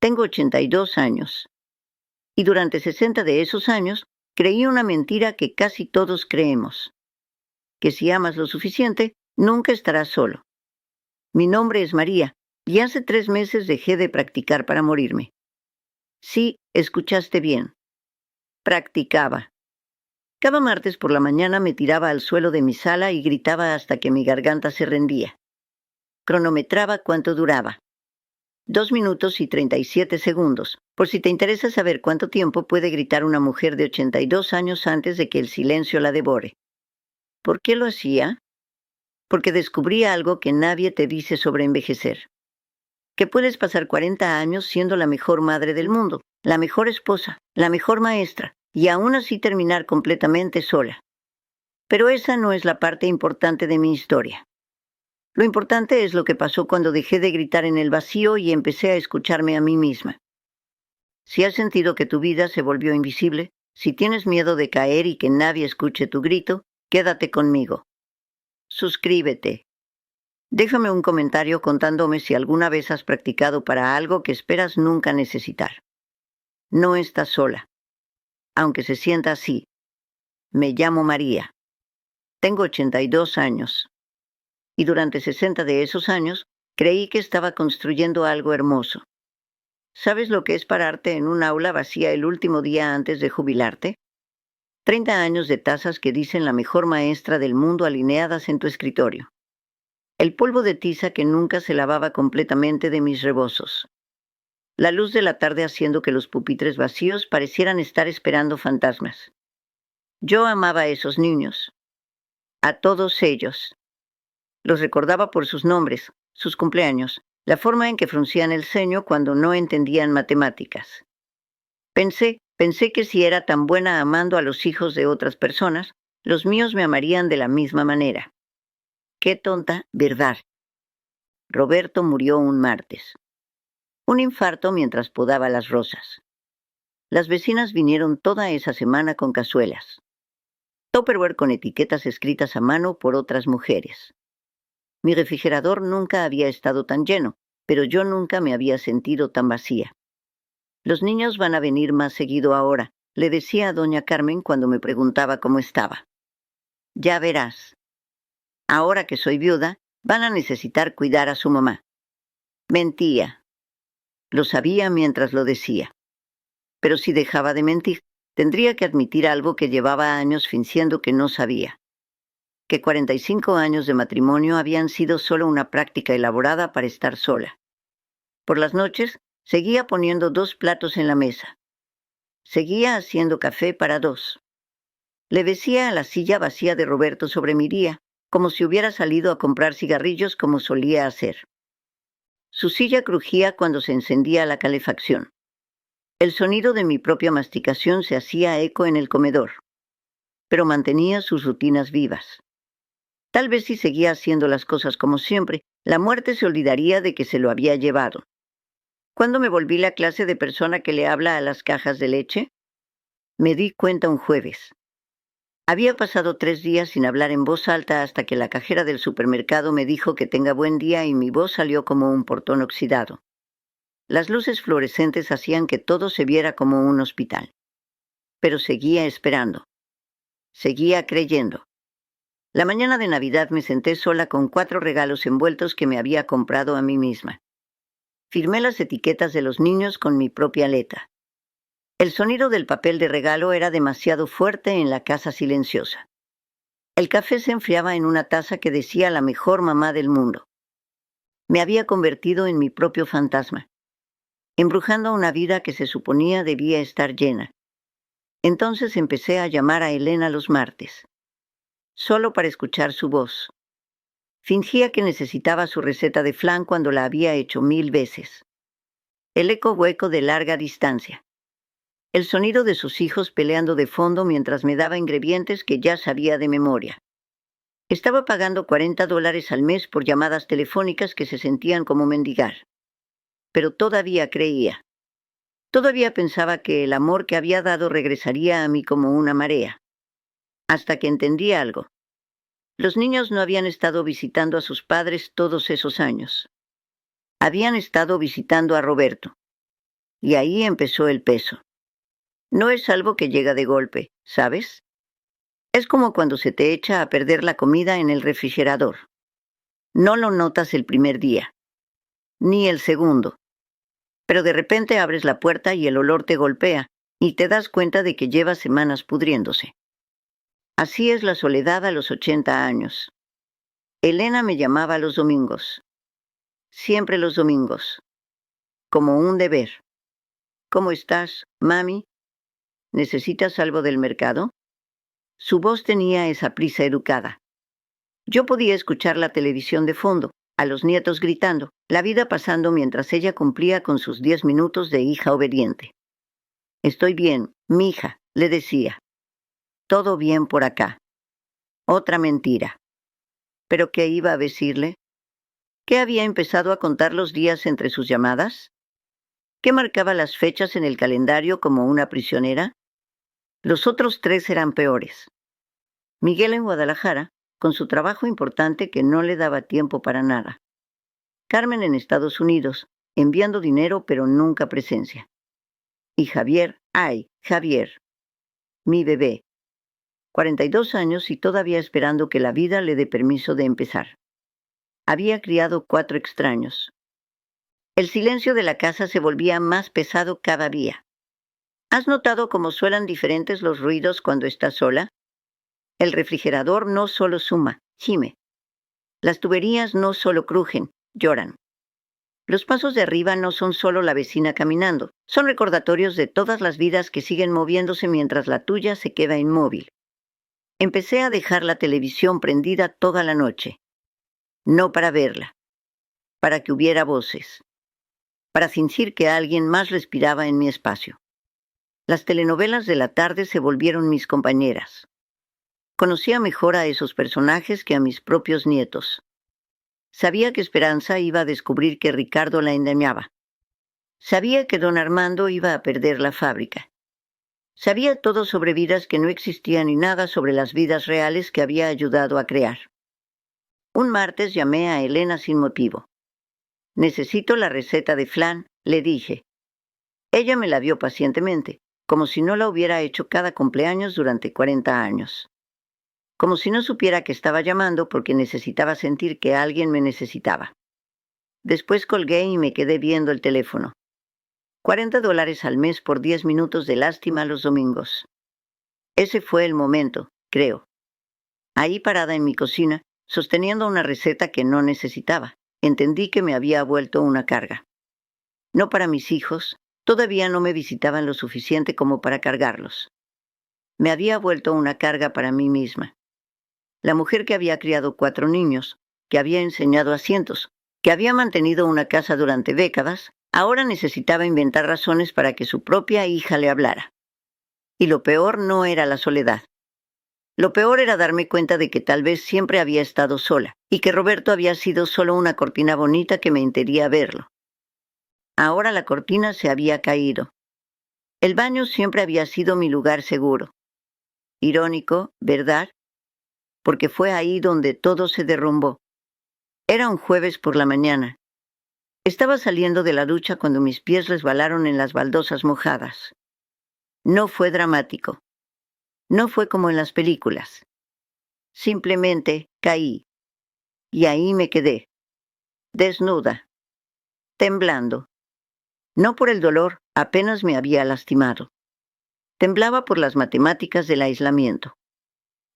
Tengo 82 años. Y durante 60 de esos años creí una mentira que casi todos creemos. Que si amas lo suficiente, nunca estarás solo. Mi nombre es María, y hace 3 meses dejé de practicar para morirme. Sí, escuchaste bien. Practicaba. Cada martes por la mañana me tiraba al suelo de mi sala y gritaba hasta que mi garganta se rendía. Cronometraba cuánto duraba. 2 minutos y 37 segundos, por si te interesa saber cuánto tiempo puede gritar una mujer de 82 años antes de que el silencio la devore. ¿Por qué lo hacía? Porque descubrí algo que nadie te dice sobre envejecer. Que puedes pasar 40 años siendo la mejor madre del mundo, la mejor esposa, la mejor maestra, y aún así terminar completamente sola. Pero esa no es la parte importante de mi historia. Lo importante es lo que pasó cuando dejé de gritar en el vacío y empecé a escucharme a mí misma. Si has sentido que tu vida se volvió invisible, si tienes miedo de caer y que nadie escuche tu grito, quédate conmigo. Suscríbete. Déjame un comentario contándome si alguna vez has practicado para algo que esperas nunca necesitar. No estás sola. Aunque se sienta así. Me llamo María. Tengo 82 años. Y durante 60 de esos años, creí que estaba construyendo algo hermoso. ¿Sabes lo que es pararte en un aula vacía el último día antes de jubilarte? 30 años de tazas que dicen la mejor maestra del mundo alineadas en tu escritorio. El polvo de tiza que nunca se lavaba completamente de mis rebozos. La luz de la tarde haciendo que los pupitres vacíos parecieran estar esperando fantasmas. Yo amaba a esos niños. A todos ellos. Los recordaba por sus nombres, sus cumpleaños, la forma en que fruncían el ceño cuando no entendían matemáticas. Pensé que si era tan buena amando a los hijos de otras personas, los míos me amarían de la misma manera. Qué tonta, ¿verdad? Roberto murió un martes. Un infarto mientras podaba las rosas. Las vecinas vinieron toda esa semana con cazuelas. Tupperware con etiquetas escritas a mano por otras mujeres. Mi refrigerador nunca había estado tan lleno, pero yo nunca me había sentido tan vacía. Los niños van a venir más seguido ahora, le decía a doña Carmen cuando me preguntaba cómo estaba. Ya verás. Ahora que soy viuda, van a necesitar cuidar a su mamá. Mentía. Lo sabía mientras lo decía. Pero si dejaba de mentir, tendría que admitir algo que llevaba años fingiendo que no sabía. Que 45 años de matrimonio habían sido solo una práctica elaborada para estar sola. Por las noches, seguía poniendo 2 platos en la mesa. Seguía haciendo café para 2. Le decía a la silla vacía de Roberto sobre mi día, como si hubiera salido a comprar cigarrillos como solía hacer. Su silla crujía cuando se encendía la calefacción. El sonido de mi propia masticación se hacía eco en el comedor, pero mantenía sus rutinas vivas. Tal vez si seguía haciendo las cosas como siempre, la muerte se olvidaría de que se lo había llevado. ¿Cuándo me volví la clase de persona que le habla a las cajas de leche? Me di cuenta un jueves. Había pasado 3 días sin hablar en voz alta hasta que la cajera del supermercado me dijo que tenga buen día y mi voz salió como un portón oxidado. Las luces fluorescentes hacían que todo se viera como un hospital. Pero seguía esperando. Seguía creyendo. La mañana de Navidad me senté sola con 4 regalos envueltos que me había comprado a mí misma. Firmé las etiquetas de los niños con mi propia letra. El sonido del papel de regalo era demasiado fuerte en la casa silenciosa. El café se enfriaba en una taza que decía la mejor mamá del mundo. Me había convertido en mi propio fantasma, embrujando una vida que se suponía debía estar llena. Entonces empecé a llamar a Elena los martes, solo para escuchar su voz. Fingía que necesitaba su receta de flan cuando la había hecho 1000 veces. El eco hueco de larga distancia. El sonido de sus hijos peleando de fondo mientras me daba ingredientes que ya sabía de memoria. Estaba pagando $40 al mes por llamadas telefónicas que se sentían como mendigar. Pero todavía creía. Todavía pensaba que el amor que había dado regresaría a mí como una marea. Hasta que entendí algo. Los niños no habían estado visitando a sus padres todos esos años. Habían estado visitando a Roberto. Y ahí empezó el peso. No es algo que llega de golpe, ¿sabes? Es como cuando se te echa a perder la comida en el refrigerador. No lo notas el primer día, ni el segundo. Pero de repente abres la puerta y el olor te golpea, y te das cuenta de que lleva semanas pudriéndose. Así es la soledad a los 80 años. Elena me llamaba los domingos. Siempre los domingos. Como un deber. ¿Cómo estás, mami? ¿Necesitas algo del mercado? Su voz tenía esa prisa educada. Yo podía escuchar la televisión de fondo, a los nietos gritando, la vida pasando mientras ella cumplía con sus 10 minutos de hija obediente. Estoy bien, mija, le decía. Todo bien por acá. Otra mentira. ¿Pero qué iba a decirle? ¿Qué había empezado a contar los días entre sus llamadas? ¿Qué marcaba las fechas en el calendario como una prisionera? Los otros 3 eran peores. Miguel en Guadalajara, con su trabajo importante que no le daba tiempo para nada. Carmen en Estados Unidos, enviando dinero pero nunca presencia. Y Javier, Javier, mi bebé, 42 años y todavía esperando que la vida le dé permiso de empezar. Había criado 4 extraños. El silencio de la casa se volvía más pesado cada día. ¿Has notado cómo suenan diferentes los ruidos cuando estás sola? El refrigerador no solo suma, gime. Las tuberías no solo crujen, lloran. Los pasos de arriba no son solo la vecina caminando, son recordatorios de todas las vidas que siguen moviéndose mientras la tuya se queda inmóvil. Empecé a dejar la televisión prendida toda la noche. No para verla, para que hubiera voces, para fingir que alguien más respiraba en mi espacio. Las telenovelas de la tarde se volvieron mis compañeras. Conocía mejor a esos personajes que a mis propios nietos. Sabía que Esperanza iba a descubrir que Ricardo la engañaba. Sabía que don Armando iba a perder la fábrica. Sabía todo sobre vidas que no existían y nada sobre las vidas reales que había ayudado a crear. Un martes llamé a Elena sin motivo. Necesito la receta de flan, le dije. Ella me la dio pacientemente, como si no la hubiera hecho cada cumpleaños durante 40 años. Como si no supiera que estaba llamando porque necesitaba sentir que alguien me necesitaba. Después colgué y me quedé viendo el teléfono. $40 al mes por 10 minutos de lástima los domingos. Ese fue el momento, creo. Ahí parada en mi cocina, sosteniendo una receta que no necesitaba, entendí que me había vuelto una carga. No para mis hijos, todavía no me visitaban lo suficiente como para cargarlos. Me había vuelto una carga para mí misma. La mujer que había criado 4 niños, que había enseñado a cientos, que había mantenido una casa durante décadas, ahora necesitaba inventar razones para que su propia hija le hablara. Y lo peor no era la soledad. Lo peor era darme cuenta de que tal vez siempre había estado sola, y que Roberto había sido solo una cortina bonita que me impedía verlo. Ahora la cortina se había caído. El baño siempre había sido mi lugar seguro. Irónico, ¿verdad? Porque fue ahí donde todo se derrumbó. Era un jueves por la mañana. Estaba saliendo de la ducha cuando mis pies resbalaron en las baldosas mojadas. No fue dramático. No fue como en las películas. Simplemente caí. Y ahí me quedé. Desnuda. Temblando. No por el dolor, apenas me había lastimado. Temblaba por las matemáticas del aislamiento.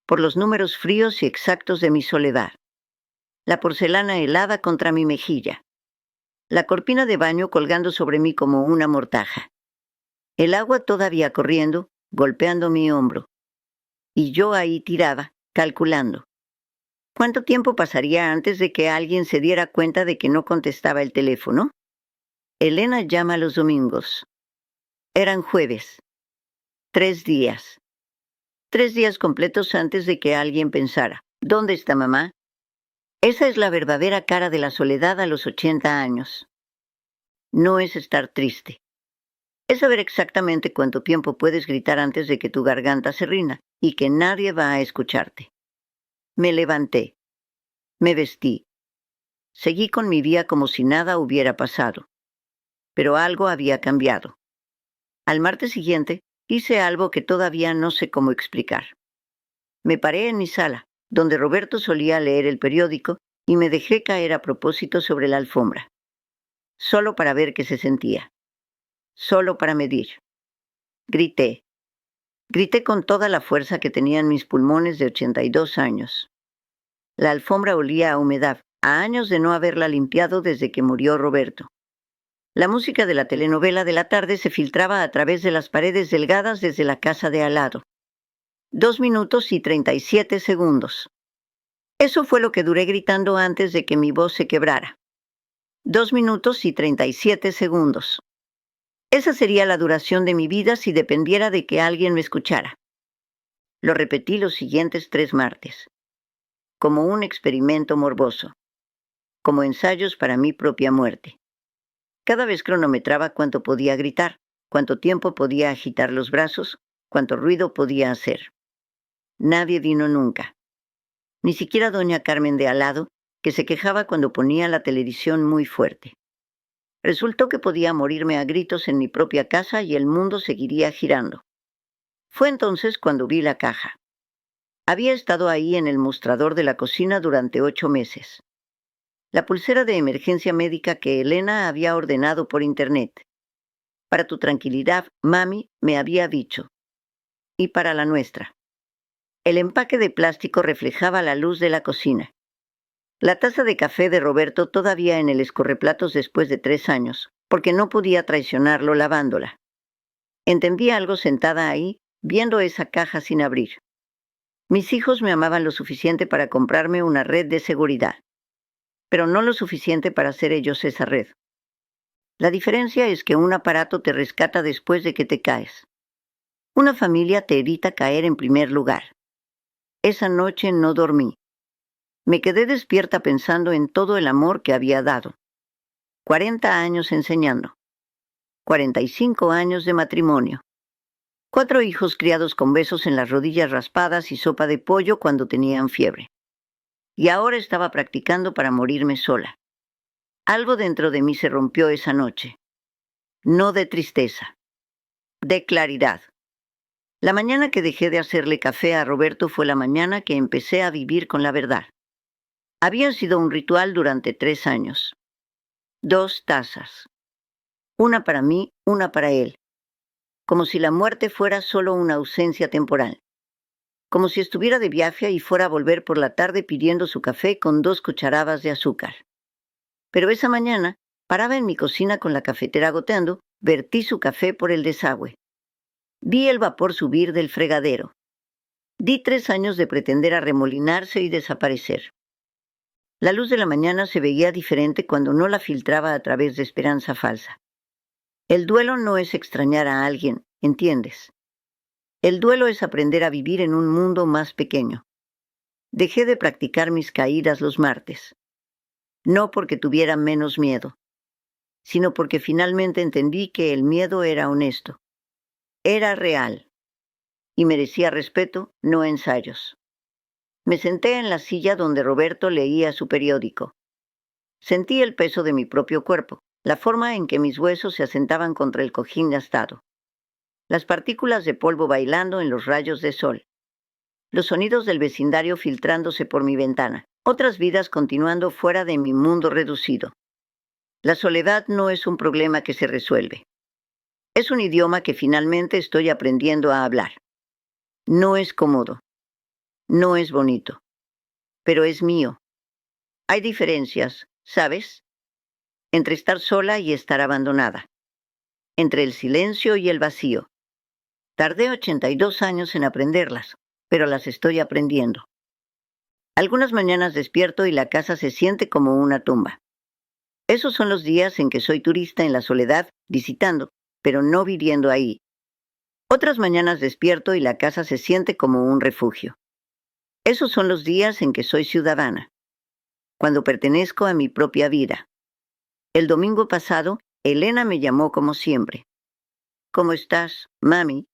Por los números fríos y exactos de mi soledad. La porcelana helada contra mi mejilla. La cortina de baño colgando sobre mí como una mortaja. El agua todavía corriendo, golpeando mi hombro. Y yo ahí tirada, calculando. ¿Cuánto tiempo pasaría antes de que alguien se diera cuenta de que no contestaba el teléfono? Elena llama los domingos. Eran jueves. 3 días. 3 días completos antes de que alguien pensara, ¿dónde está mamá? Esa es la verdadera cara de la soledad a los 80 años. No es estar triste. Es saber exactamente cuánto tiempo puedes gritar antes de que tu garganta se rinda y que nadie va a escucharte. Me levanté. Me vestí. Seguí con mi día como si nada hubiera pasado. pero algo había cambiado. Al martes siguiente, hice algo que todavía no sé cómo explicar. Me paré en mi sala, donde Roberto solía leer el periódico, y me dejé caer a propósito sobre la alfombra. Solo para ver qué se sentía. Solo para medir. Grité. Grité con toda la fuerza que tenían mis pulmones de 82 años. La alfombra olía a humedad, a años de no haberla limpiado desde que murió Roberto. La música de la telenovela de la tarde se filtraba a través de las paredes delgadas desde la casa de al lado. 2 minutos y 37 segundos. Eso fue lo que duré gritando antes de que mi voz se quebrara. 2 minutos y 37 segundos. Esa sería la duración de mi vida si dependiera de que alguien me escuchara. Lo repetí los siguientes 3 martes. Como un experimento morboso. Como ensayos para mi propia muerte. Cada vez cronometraba cuánto podía gritar, cuánto tiempo podía agitar los brazos, cuánto ruido podía hacer. Nadie vino nunca. Ni siquiera doña Carmen de al lado, que se quejaba cuando ponía la televisión muy fuerte. Resultó que podía morirme a gritos en mi propia casa y el mundo seguiría girando. Fue entonces cuando vi la caja. Había estado ahí en el mostrador de la cocina durante 8 meses. La pulsera de emergencia médica que Elena había ordenado por internet. Para tu tranquilidad, mami me había dicho. Y para la nuestra. El empaque de plástico reflejaba la luz de la cocina. La taza de café de Roberto todavía en el escorreplatos después de 3 años, porque no podía traicionarlo lavándola. Entendí algo sentada ahí, viendo esa caja sin abrir. Mis hijos me amaban lo suficiente para comprarme una red de seguridad, pero no lo suficiente para ser ellos esa red. La diferencia es que un aparato te rescata después de que te caes. Una familia te evita caer en primer lugar. Esa noche no dormí. Me quedé despierta pensando en todo el amor que había dado. 40 años enseñando. 45 años de matrimonio. 4 hijos criados con besos en las rodillas raspadas y sopa de pollo cuando tenían fiebre. Y ahora estaba practicando para morirme sola. Algo dentro de mí se rompió esa noche. No de tristeza. De claridad. La mañana que dejé de hacerle café a Roberto fue la mañana que empecé a vivir con la verdad. Había sido un ritual durante 3 años. 2 tazas. Una para mí, una para él. Como si la muerte fuera solo una ausencia temporal. Como si estuviera de viaje y fuera a volver por la tarde pidiendo su café con 2 cucharadas de azúcar. Pero esa mañana, paraba en mi cocina con la cafetera goteando, vertí su café por el desagüe. Vi el vapor subir del fregadero. Di 3 años de pretender arremolinarse y desaparecer. La luz de la mañana se veía diferente cuando no la filtraba a través de esperanza falsa. El duelo no es extrañar a alguien, ¿entiendes? El duelo es aprender a vivir en un mundo más pequeño. Dejé de practicar mis caídas los martes. No porque tuviera menos miedo, sino porque finalmente entendí que el miedo era honesto. Era real. Y merecía respeto, no ensayos. Me senté en la silla donde Roberto leía su periódico. Sentí el peso de mi propio cuerpo, la forma en que mis huesos se asentaban contra el cojín gastado. Las partículas de polvo bailando en los rayos de sol. Los sonidos del vecindario filtrándose por mi ventana. Otras vidas continuando fuera de mi mundo reducido. La soledad no es un problema que se resuelve. Es un idioma que finalmente estoy aprendiendo a hablar. No es cómodo. No es bonito. Pero es mío. Hay diferencias, ¿sabes? Entre estar sola y estar abandonada. Entre el silencio y el vacío. Tardé 82 años en aprenderlas, pero las estoy aprendiendo. Algunas mañanas despierto y la casa se siente como una tumba. Esos son los días en que soy turista en la soledad, visitando, pero no viviendo ahí. Otras mañanas despierto y la casa se siente como un refugio. Esos son los días en que soy ciudadana, cuando pertenezco a mi propia vida. El domingo pasado, Elena me llamó como siempre. ¿Cómo estás, mami?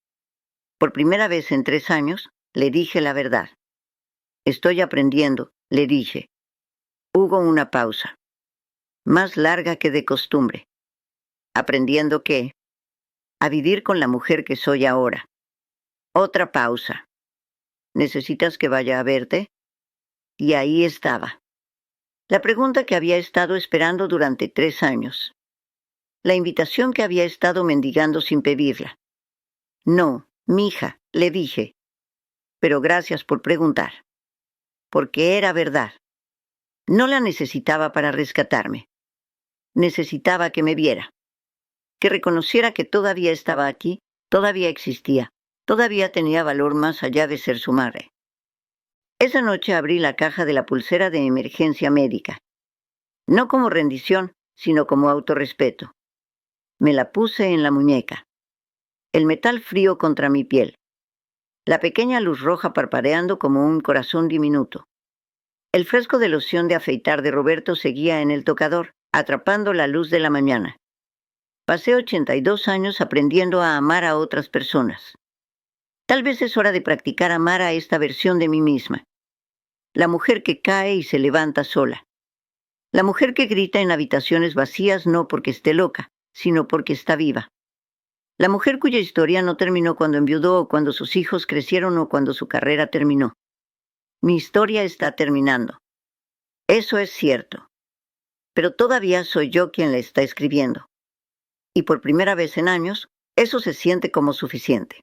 Por primera vez en 3 años, le dije la verdad. Estoy aprendiendo, le dije. Hubo una pausa, más larga que de costumbre. aprendiendo a vivir con la mujer que soy ahora. Otra pausa. ¿Necesitas que vaya a verte? Y ahí estaba. La pregunta que había estado esperando durante 3 años. La invitación que había estado mendigando sin pedirla. No, mija, le dije. Pero gracias por preguntar. Porque era verdad. No la necesitaba para rescatarme. Necesitaba que me viera. Que reconociera que todavía estaba aquí, todavía existía, todavía tenía valor más allá de ser su madre. Esa noche abrí la caja de la pulsera de emergencia médica. No como rendición, sino como autorrespeto. Me la puse en la muñeca. El metal frío contra mi piel. La pequeña luz roja parpadeando como un corazón diminuto. El fresco de loción de afeitar de Roberto seguía en el tocador, atrapando la luz de la mañana. Pasé 82 años aprendiendo a amar a otras personas. Tal vez es hora de practicar amar a esta versión de mí misma. La mujer que cae y se levanta sola. La mujer que grita en habitaciones vacías no porque esté loca, sino porque está viva. La mujer cuya historia no terminó cuando enviudó o cuando sus hijos crecieron o cuando su carrera terminó. Mi historia está terminando. Eso es cierto. Pero todavía soy yo quien la está escribiendo. Y por primera vez en años, eso se siente como suficiente.